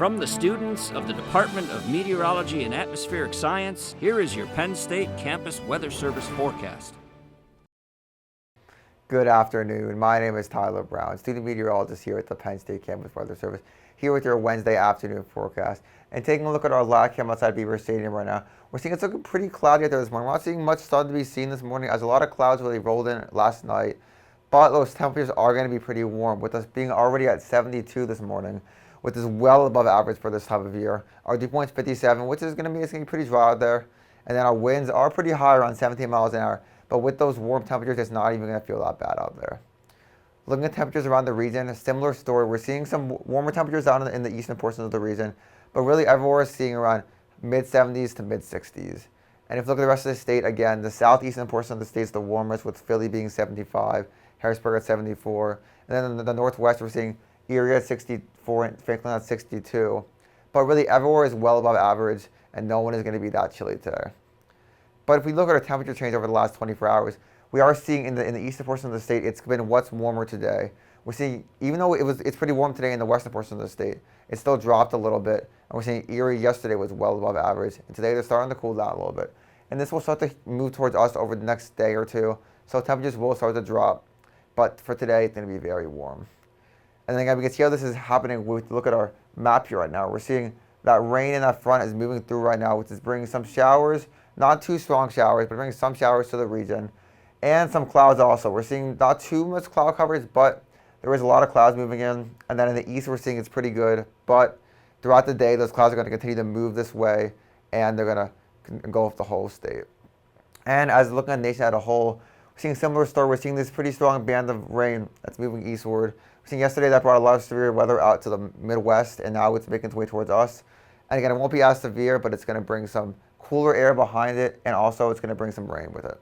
From the students of the Department of Meteorology and Atmospheric Science, here is your Penn State Campus Weather Service forecast. Good afternoon. My name is Tyler Brown, student meteorologist here at the Penn State Campus Weather Service, here with your Wednesday afternoon forecast. And taking a look at our live cam outside Beaver Stadium right now, we're seeing it's looking pretty cloudy out there this morning. We're not seeing much sun to be seen this morning, as a lot of clouds really rolled in last night. But those temperatures are going to be pretty warm, with us being already at 72 this morning, which is well above average for this time of year. Our dew point's 57, which is going to be pretty dry out there. And then our winds are pretty high, around 17 miles an hour. But with those warm temperatures, it's not even going to feel that bad out there. Looking at temperatures around the region, a similar story. We're seeing some warmer temperatures down in the eastern portions of the region, but really everywhere is seeing around mid-70s to mid-60s. And if you look at the rest of the state, again, the southeastern portion of the state is the warmest, with Philly being 75, Harrisburg at 74. And then in the northwest, we're seeing Erie at 64 and Franklin at 62. But really everywhere is well above average, and no one is going to be that chilly today. But if we look at our temperature change over the last 24 hours, we are seeing in the eastern portion of the state, it's been what's warmer today. We're seeing, even though it's pretty warm today in the western portion of the state, it still dropped a little bit. And we're seeing Erie yesterday was well above average, and today they're starting to cool down a little bit. And this will start to move towards us over the next day or two, so temperatures will start to drop. But for today, it's going to be very warm. And then again, we can see how this is happening. We look at our map here right now. We're seeing that rain in that front is moving through right now, which is bringing some showers, not too strong showers, but bringing some showers to the region. And some clouds also. We're seeing not too much cloud coverage, but there is a lot of clouds moving in. And then in the east, we're seeing it's pretty good. But throughout the day, those clouds are going to continue to move this way, and they're going to engulf the whole state. And as looking at the nation as a whole, we're seeing a similar story. We're seeing this pretty strong band of rain that's moving eastward. We're seeing yesterday that brought a lot of severe weather out to the Midwest, and now it's making its way towards us. And again, it won't be as severe, but it's going to bring some cooler air behind it, and also it's going to bring some rain with it.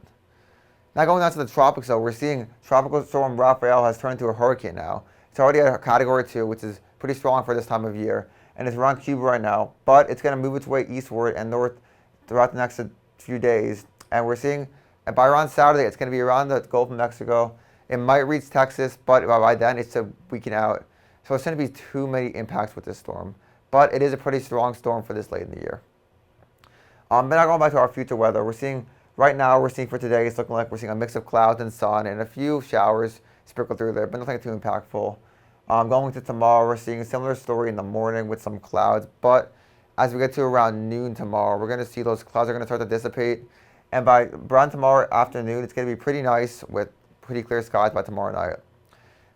Now going on to the tropics, though, we're seeing Tropical Storm Rafael has turned into a hurricane now. It's already at a Category 2, which is pretty strong for this time of year, and it's around Cuba right now, but it's going to move its way eastward and north throughout the next few days. And we're seeing, by around Saturday, it's going to be around the Gulf of Mexico. It might reach Texas, but by then it's a weekend out. So it's going to be too many impacts with this storm. But it is a pretty strong storm for this late in the year. But now going back to our future weather, right now we're seeing for today, it's looking like we're seeing a mix of clouds and sun and a few showers sprinkled through there, but nothing too impactful. Going to tomorrow, we're seeing a similar story in the morning with some clouds, but as we get to around noon tomorrow, we're going to see those clouds are going to start to dissipate. And by around tomorrow afternoon, it's going to be pretty nice with pretty clear skies by tomorrow night.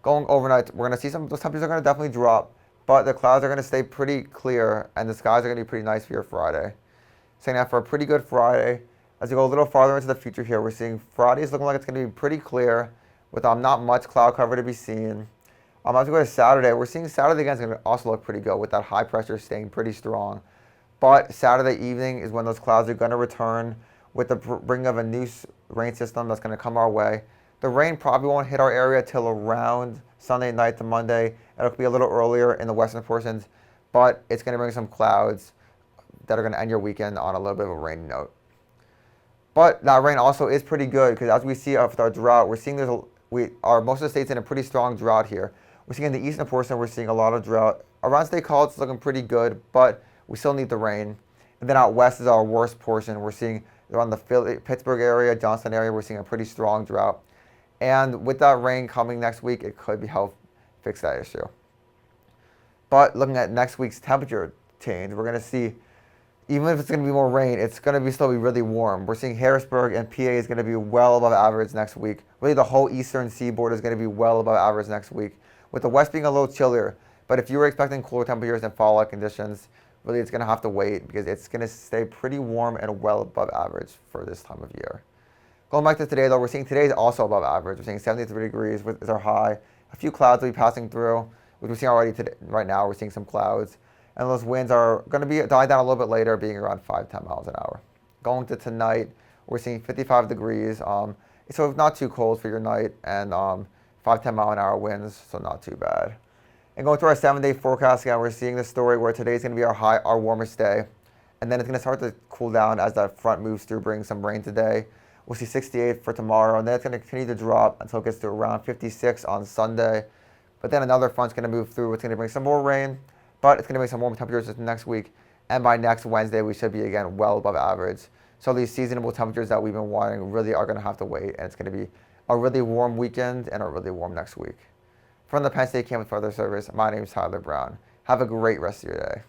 Going overnight, we're going to see those temperatures are going to definitely drop, but the clouds are going to stay pretty clear, and the skies are going to be pretty nice for your Friday. Saying that for a pretty good Friday. As we go a little farther into the future here, we're seeing Friday is looking like it's going to be pretty clear with not much cloud cover to be seen. As we go to Saturday, we're seeing Saturday again is going to also look pretty good with that high pressure staying pretty strong. But Saturday evening is when those clouds are going to return with the bringing of a new rain system that's going to come our way. The rain probably won't hit our area till around Sunday night to Monday. It'll be a little earlier in the western portions, but it's going to bring some clouds that are going to end your weekend on a little bit of a rainy note. But that rain also is pretty good, because as we see with our drought, we're seeing most of the states in a pretty strong drought here. We're seeing in the eastern portion, we're seeing a lot of drought. Around State College, it's looking pretty good, but we still need the rain. And then out west is our worst portion. We're seeing around the Pittsburgh area, Johnstown area, we're seeing a pretty strong drought. And with that rain coming next week, it could help fix that issue. But looking at next week's temperature change, we're going to see, even if it's going to be more rain, it's going to still be really warm. We're seeing Harrisburg and PA is going to be well above average next week. Really, the whole eastern seaboard is going to be well above average next week, with the west being a little chillier. But if you were expecting cooler temperatures and fall-like conditions, really it's going to have to wait, because it's going to stay pretty warm and well above average for this time of year. Going back to today, though, we're seeing today is also above average. We're seeing 73 degrees is our high. A few clouds will be passing through, which we're seeing already today. Right now, we're seeing some clouds. And those winds are going to be dying down a little bit later, being around 5-10 miles an hour. Going to tonight, we're seeing 55 degrees. So it's not too cold for your night, and 5-10 mile an hour winds, so not too bad. And going through our 7-day forecast again, we're seeing this story where today's going to be our warmest day. And then it's going to start to cool down as that front moves through, bringing some rain today. We'll see 68 for tomorrow, and then it's going to continue to drop until it gets to around 56 on Sunday. But then another front's going to move through. It's going to bring some more rain, but it's going to be some warm temperatures this next week, and by next Wednesday we should be again well above average. So these seasonable temperatures that we've been wanting really are going to have to wait, and it's going to be a really warm weekend and a really warm next week. From the Penn State Campus Weather Service, my name is Tyler Brown. Have a great rest of your day.